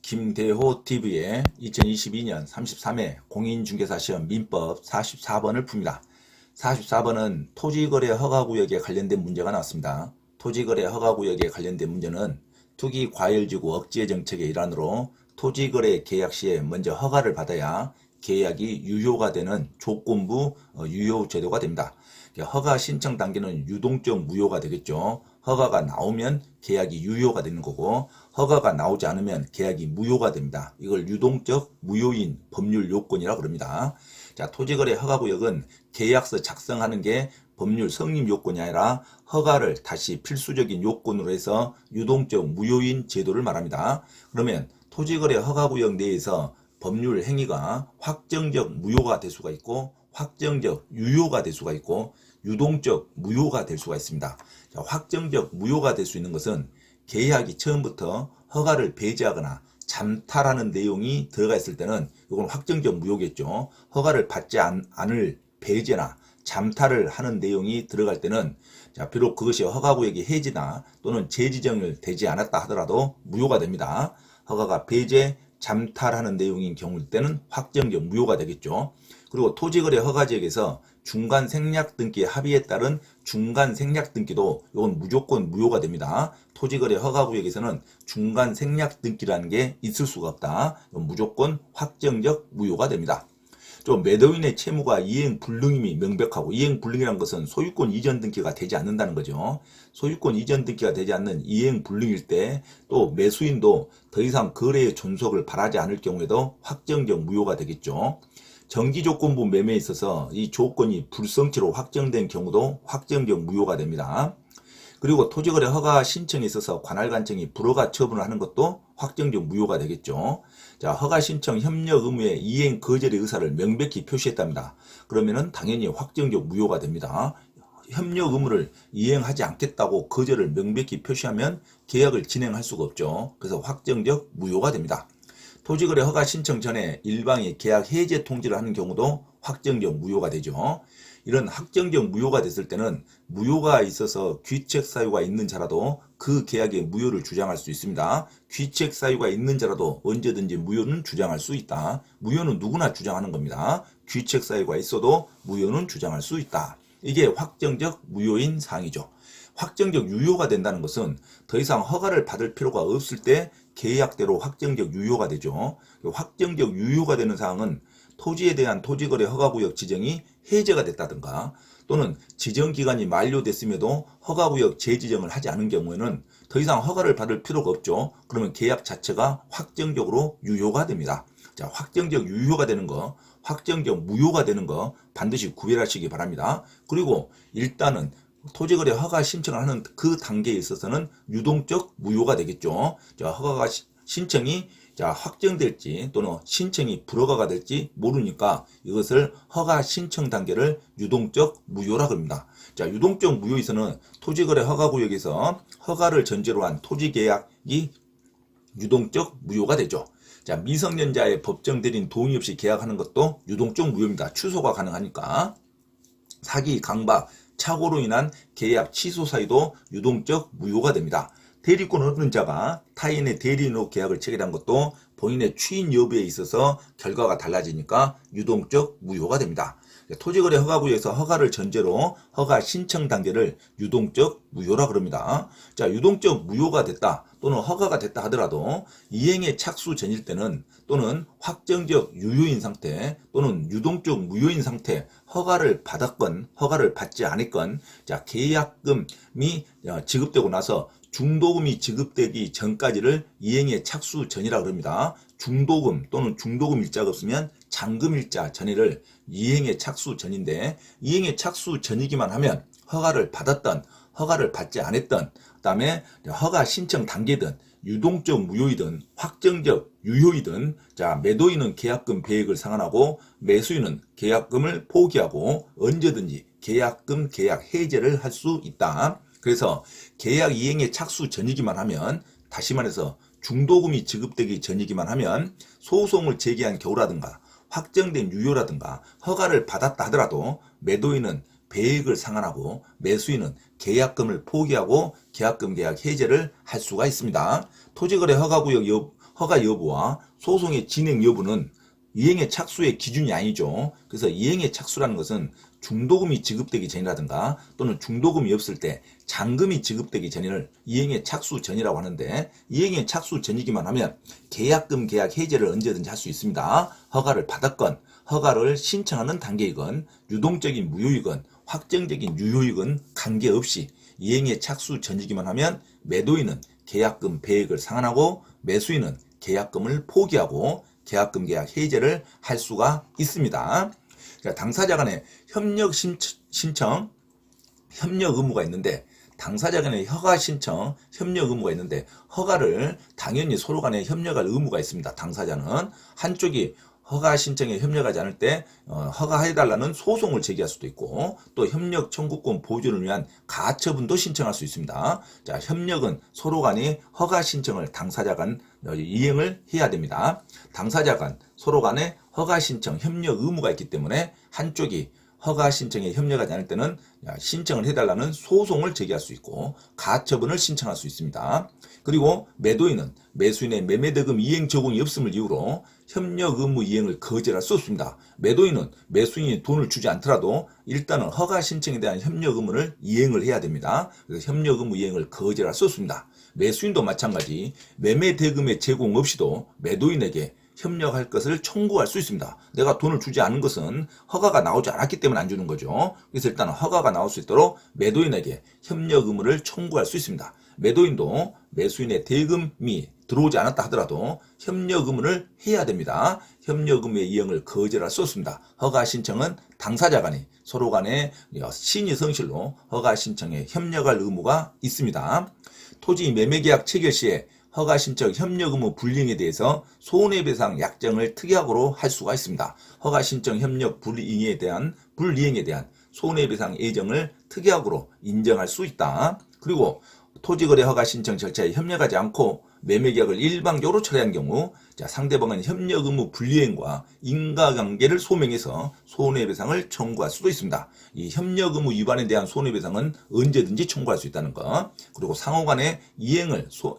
김대호 TV의 2022년 33회 공인중개사 시험 민법 44번을 풉니다. 44번은 토지거래 허가구역에 관련된 문제가 나왔습니다. 토지거래 허가구역에 관련된 문제는 투기과열지구 억제 정책의 일환으로 토지거래 계약 시에 먼저 허가를 받아야 계약이 유효가 되는 조건부 유효 제도가 됩니다. 허가 신청 단계는 유동적 무효가 되겠죠. 허가가 나오면 계약이 유효가 되는 거고, 허가가 나오지 않으면 계약이 무효가 됩니다. 이걸 유동적 무효인 법률 요건이라고 그럽니다. 자, 토지거래 허가구역은 계약서 작성하는 게 법률 성립 요건이 아니라 허가를 다시 필수적인 요건으로 해서 유동적 무효인 제도를 말합니다. 그러면 토지거래 허가구역 내에서 법률 행위가 확정적 무효가 될 수가 있고, 확정적 유효가 될 수가 있고, 유동적 무효가 될 수가 있습니다. 자, 확정적 무효가 될 수 있는 것은 계약이 처음부터 허가를 배제하거나 잠탈하는 내용이 들어가 있을 때는 이건 확정적 무효겠죠. 허가를 받지 않을 배제나 잠탈을 하는 내용이 들어갈 때는 자, 비록 그것이 허가구역의 해지나 또는 재지정을 되지 않았다 하더라도 무효가 됩니다. 허가가 배제, 잠탈하는 내용인 경우일 때는 확정적 무효가 되겠죠. 그리고 토지거래 허가지역에서 중간 생략 등기 합의에 따른 중간 생략 등기도 이건 무조건 무효가 됩니다. 토지거래 허가구역에서는 중간 생략 등기라는 게 있을 수가 없다. 이건 무조건 확정적 무효가 됩니다. 좀 매도인의 채무가 이행 불능임이 명백하고, 이행 불능이라는 것은 소유권 이전 등기가 되지 않는다는 거죠. 소유권 이전 등기가 되지 않는 이행 불능일 때, 또 매수인도 더 이상 거래의 존속을 바라지 않을 경우에도 확정적 무효가 되겠죠. 정기조건부 매매에 있어서 이 조건이 불성취로 확정된 경우도 확정적 무효가 됩니다. 그리고 토지거래 허가 신청에 있어서 관할관청이 불허가 처분을 하는 것도 확정적 무효가 되겠죠. 자, 허가 신청 협력 의무의 이행 거절의 의사를 명백히 표시했답니다. 그러면은 당연히 확정적 무효가 됩니다. 협력 의무를 이행하지 않겠다고 거절을 명백히 표시하면 계약을 진행할 수가 없죠. 그래서 확정적 무효가 됩니다. 토지거래 허가 신청 전에 일방이 계약 해제 통지를 하는 경우도 확정적 무효가 되죠. 이런 확정적 무효가 됐을 때는 무효가 있어서 귀책 사유가 있는 자라도 그 계약의 무효를 주장할 수 있습니다. 귀책 사유가 있는 자라도 언제든지 무효는 주장할 수 있다. 무효는 누구나 주장하는 겁니다. 귀책 사유가 있어도 무효는 주장할 수 있다. 이게 확정적 무효인 사항이죠. 확정적 유효가 된다는 것은 더 이상 허가를 받을 필요가 없을 때 계약대로 확정적 유효가 되죠. 확정적 유효가 되는 사항은 토지에 대한 토지거래 허가구역 지정이 해제가 됐다든가, 또는 지정기간이 만료됐음에도 허가구역 재지정을 하지 않은 경우에는 더 이상 허가를 받을 필요가 없죠. 그러면 계약 자체가 확정적으로 유효가 됩니다. 자, 확정적 유효가 되는 거, 확정적 무효가 되는 거 반드시 구별하시기 바랍니다. 그리고 일단은 토지거래 허가 신청을 하는 그 단계에 있어서는 유동적 무효가 되겠죠. 자, 허가가 신청이 확정될지 또는 신청이 불허가가 될지 모르니까 이것을 허가 신청 단계를 유동적 무효라 그럽니다. 자, 유동적 무효에서는 토지거래 허가구역에서 허가를 전제로 한 토지계약이 유동적 무효가 되죠. 자, 미성년자의 법정 대리인 동의 없이 계약하는 것도 유동적 무효입니다. 취소가 가능하니까. 사기, 강박, 착오로 인한 계약 취소 사유도 유동적 무효가 됩니다. 대리권 얻는 자가 타인의 대리인으로 계약을 체결한 것도 본인의 추인 여부에 있어서 결과가 달라지니까 유동적 무효가 됩니다. 토지거래 허가구역에서 허가를 전제로 허가 신청 단계를 유동적 무효라 그럽니다. 자, 유동적 무효가 됐다 또는 허가가 됐다 하더라도 이행의 착수 전일 때는, 또는 확정적 유효인 상태 또는 유동적 무효인 상태, 허가를 받았건 허가를 받지 않았건, 자, 계약금이 지급되고 나서 중도금이 지급되기 전까지를 이행의 착수 전이라고 합니다. 중도금 또는 중도금 일자가 없으면 잔금일자 전일을 이행의 착수 전인데, 이행의 착수 전이기만 하면 허가를 받았던 허가를 받지 않았던, 그 다음에 허가 신청 단계든 유동적 무효이든 확정적 유효이든, 자, 매도인은 계약금 배액을 상환하고 매수인은 계약금을 포기하고 언제든지 계약금 계약 해제를 할 수 있다. 그래서 계약 이행의 착수 전이기만 하면, 다시 말해서 중도금이 지급되기 전이기만 하면 소송을 제기한 경우라든가 확정된 유효라든가 허가를 받았다 하더라도 매도인은 배액을 상환하고 매수인은 계약금을 포기하고 계약금 계약 해제를 할 수가 있습니다. 토지거래 허가구역 허가 여부와 소송의 진행 여부는 이행의 착수의 기준이 아니죠. 그래서 이행의 착수라는 것은 중도금이 지급되기 전이라든가 또는 중도금이 없을 때 잔금이 지급되기 전을 이행의 착수 전이라고 하는데, 이행의 착수 전이기만 하면 계약금 계약 해제를 언제든지 할 수 있습니다. 허가를 받았건 허가를 신청하는 단계이건 유동적인 무효이건 확정적인 유효이건 관계없이 이행의 착수 전이기만 하면 매도인은 계약금 배액을 상환하고 매수인은 계약금을 포기하고 계약금 계약 해제를 할 수가 있습니다. 당사자 간의 협력 신청, 협력 의무가 있는데, 당사자 간의 허가 신청, 협력 의무가 있는데, 허가를 당연히 서로 간에 협력할 의무가 있습니다. 당사자는 한쪽이 허가 신청에 협력하지 않을 때 허가해달라는 소송을 제기할 수도 있고, 또 협력 청구권 보존을 위한 가처분도 신청할 수 있습니다. 자, 협력은 서로 간의 허가 신청을 당사자 간 이행을 해야 됩니다. 당사자 간 서로 간의 허가 신청, 협력 의무가 있기 때문에 한쪽이 허가 신청에 협력하지 않을 때는 신청을 해달라는 소송을 제기할 수 있고 가처분을 신청할 수 있습니다. 그리고 매도인은 매수인의 매매대금 이행 적용이 없음을 이유로 협력 의무 이행을 거절할 수 없습니다. 매도인은 매수인이 돈을 주지 않더라도 일단은 허가 신청에 대한 협력 의무를 이행을 해야 됩니다. 그래서 협력 의무 이행을 거절할 수 없습니다. 매수인도 마찬가지 매매대금의 제공 없이도 매도인에게 협력할 것을 청구할 수 있습니다. 내가 돈을 주지 않은 것은 허가가 나오지 않았기 때문에 안 주는 거죠. 그래서 일단 허가가 나올 수 있도록 매도인에게 협력 의무를 청구할 수 있습니다. 매도인도 매수인의 대금이 들어오지 않았다 하더라도 협력 의무를 해야 됩니다. 협력 의무의 이행을 거절할 수 없습니다. 허가 신청은 당사자 간에 서로 간에 신의 성실로 허가 신청에 협력할 의무가 있습니다. 토지 매매계약 체결 시에 허가 신청 협력 의무 불이행에 대해서 손해배상 약정을 특약으로 할 수가 있습니다. 허가 신청 협력 불이행에 대한 손해배상 예정을 특약으로 인정할 수 있다. 그리고 토지거래 허가 신청 절차에 협력하지 않고 매매계약을 일방적으로 철회한 경우 상대방은 협력 의무 불이행과 인과관계를 소명해서 손해배상을 청구할 수도 있습니다. 이 협력 의무 위반에 대한 손해배상은 언제든지 청구할 수 있다는 것. 그리고 상호간의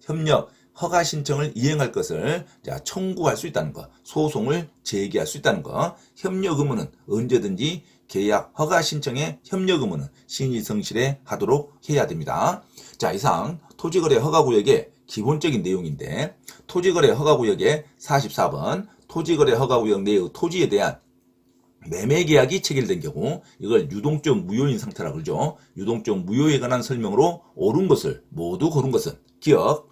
협력 허가 신청을 이행할 것을 청구할 수 있다는 것, 소송을 제기할 수 있다는 것. 협력 의무는 언제든지 계약 허가 신청의 협력 의무는 신의성실에 하도록 해야 됩니다. 자, 이상 토지거래 허가구역의 기본적인 내용인데, 토지거래 허가구역의 44번 토지거래 허가구역 내의 토지에 대한 매매계약이 체결된 경우 이걸 유동적 무효인 상태라고 그러죠. 유동적 무효에 관한 설명으로 옳은 것을 모두 고른 것은 기억,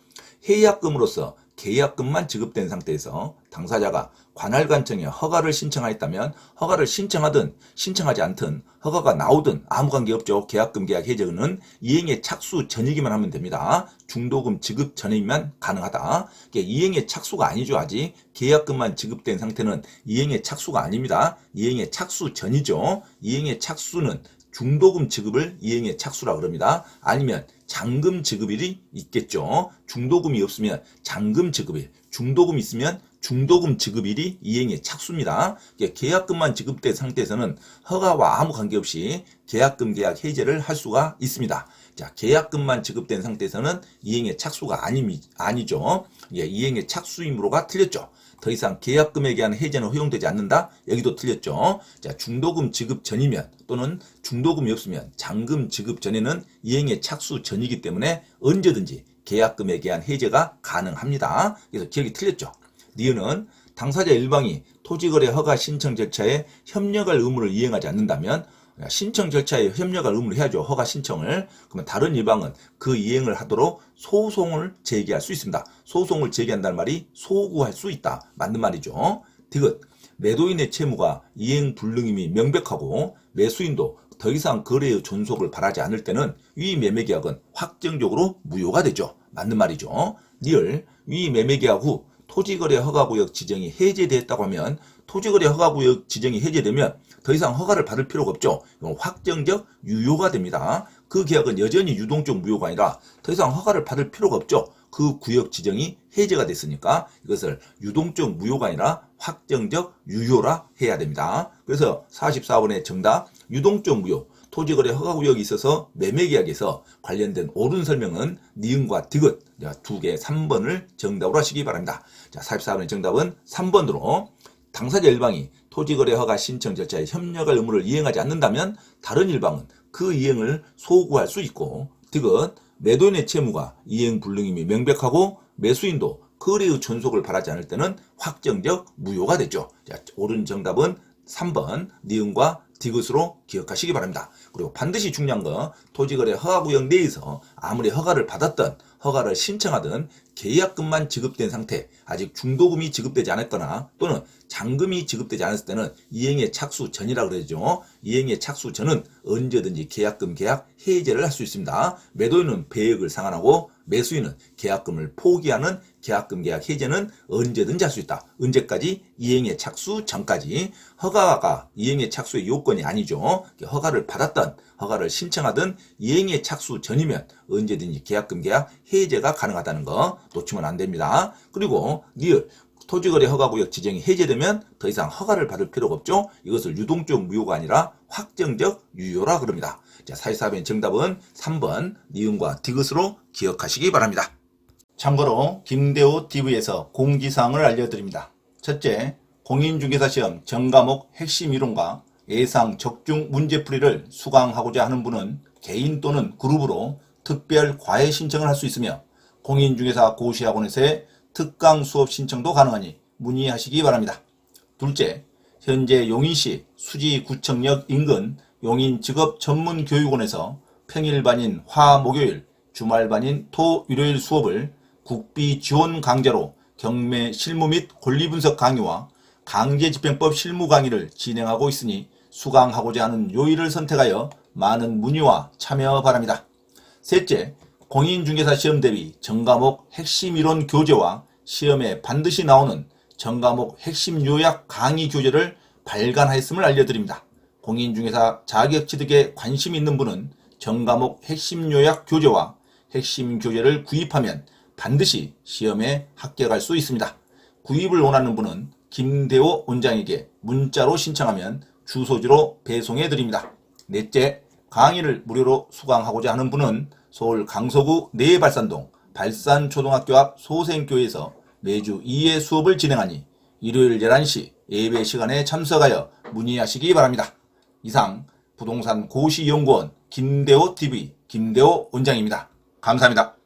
해약금으로서 계약금만 지급된 상태에서 당사자가 관할관청에 허가를 신청하였다면 허가를 신청하든 신청하지 않든 허가가 나오든 아무 관계없죠. 계약금 계약 해제는 이행의 착수 전이기만 하면 됩니다. 중도금 지급 전이면 가능하다. 이행의 착수가 아니죠. 아직 계약금만 지급된 상태는 이행의 착수가 아닙니다. 이행의 착수 전이죠. 이행의 착수는 중도금 지급을 이행의 착수라고 그럽니다. 아니면 잔금 지급일이 있겠죠. 중도금이 없으면 잔금 지급일, 중도금이 있으면 중도금 지급일이 이행의 착수입니다. 계약금만 지급된 상태에서는 허가와 아무 관계없이 계약금 계약 해제를 할 수가 있습니다. 자, 계약금만 지급된 상태에서는 이행의 착수가 아니죠. 이행의 착수이므로가 틀렸죠. 더 이상 계약금에 대한 해제는 허용되지 않는다. 여기도 틀렸죠. 자, 중도금 지급 전이면 또는 중도금이 없으면 잔금 지급 전에는 이행의 착수 전이기 때문에 언제든지 계약금에 대한 해제가 가능합니다. 그래서 기억이 틀렸죠. 니은은 당사자 일방이 토지거래 허가 신청 절차에 협력할 의무를 이행하지 않는다면 신청 절차에 협력할 의무를 해야죠. 허가 신청을. 그러면 다른 일방은 그 이행을 하도록 소송을 제기할 수 있습니다. 소송을 제기한다는 말이 소구할 수 있다. 맞는 말이죠. 디귿. 매도인의 채무가 이행 불능임이 명백하고 매수인도 더 이상 거래의 존속을 바라지 않을 때는 위 매매계약은 확정적으로 무효가 되죠. 맞는 말이죠. 리을. 위 매매계약 후 토지거래 허가구역 지정이 해제됐다고 하면 토지거래 허가구역 지정이 해제되면 더 이상 허가를 받을 필요가 없죠. 이건 확정적 유효가 됩니다. 그 계약은 여전히 유동적 무효가 아니라 더 이상 허가를 받을 필요가 없죠. 그 구역 지정이 해제가 됐으니까 이것을 유동적 무효가 아니라 확정적 유효라 해야 됩니다. 그래서 44번의 정답 유동적 무효. 토지거래 허가구역이 있어서 매매계약에서 관련된 옳은 설명은 니은과 디귿 두 개 3번을 정답으로 하시기 바랍니다. 자, 44번의 정답은 3번으로 당사자 일방이 토지거래 허가 신청 절차에 협력할 의무를 이행하지 않는다면 다른 일방은 그 이행을 소구할 수 있고, 디귿 매도인의 채무가 이행 불능임이 명백하고 매수인도 거래의 존속을 바라지 않을 때는 확정적 무효가 되죠. 자, 옳은 정답은 3번 니은과 디귿으로 기억하시기 바랍니다. 그리고 반드시 중요한 거 토지거래 허가구역 내에서 아무리 허가를 받았던 허가를 신청하든 계약금만 지급된 상태, 아직 중도금이 지급되지 않았거나 또는 잔금이 지급되지 않았을 때는 이행의 착수 전이라고 그러죠. 이행의 착수 전은 언제든지 계약금 계약 해제를 할 수 있습니다. 매도인은 배액을 상환하고 매수인은 계약금을 포기하는 계약금 계약 해제는 언제든지 할 수 있다. 언제까지? 이행의 착수 전까지. 허가가 이행의 착수의 요건이 아니죠. 허가를 받았던 허가를 신청하든 이행의 착수 전이면 언제든지 계약금 계약 해제가 가능하다는 거 놓치면 안 됩니다. 그리고 니을 토지거래 허가구역 지정이 해제되면 더 이상 허가를 받을 필요가 없죠. 이것을 유동적 무효가 아니라 확정적 유효라 그럽니다. 자, 44번의 정답은 3번 니은과 디귿으로 기억하시기 바랍니다. 참고로 김대호 TV에서 공지사항을 알려드립니다. 첫째, 공인중개사 시험 전과목 핵심 이론과 예상 적중 문제풀이를 수강하고자 하는 분은 개인 또는 그룹으로 특별 과외 신청을 할 수 있으며 공인중개사 고시학원에서의 특강 수업 신청도 가능하니 문의하시기 바랍니다. 둘째, 현재 용인시 수지구청역 인근 용인직업전문교육원에서 평일반인 화, 목요일, 주말반인 토, 일요일 수업을 국비 지원 강좌로 경매 실무 및 권리분석 강의와 강제집행법 실무 강의를 진행하고 있으니 수강하고자 하는 요일을 선택하여 많은 문의와 참여 바랍니다. 셋째, 공인중개사 시험 대비 전과목 핵심 이론 교재와 시험에 반드시 나오는 전과목 핵심 요약 강의 교재를 발간하였음을 알려드립니다. 공인중개사 자격 취득에 관심 있는 분은 전과목 핵심 요약 교재와 핵심 교재를 구입하면 반드시 시험에 합격할 수 있습니다. 구입을 원하는 분은 김대호 원장에게 문자로 신청하면 주소지로 배송해 드립니다. 넷째, 강의를 무료로 수강하고자 하는 분은 서울 강서구 내발산동 발산초등학교 앞 소생교회에서 매주 2회 수업을 진행하니 일요일 11시 예배 시간에 참석하여 문의하시기 바랍니다. 이상 부동산 고시연구원 김대호 TV 김대호 원장입니다. 감사합니다.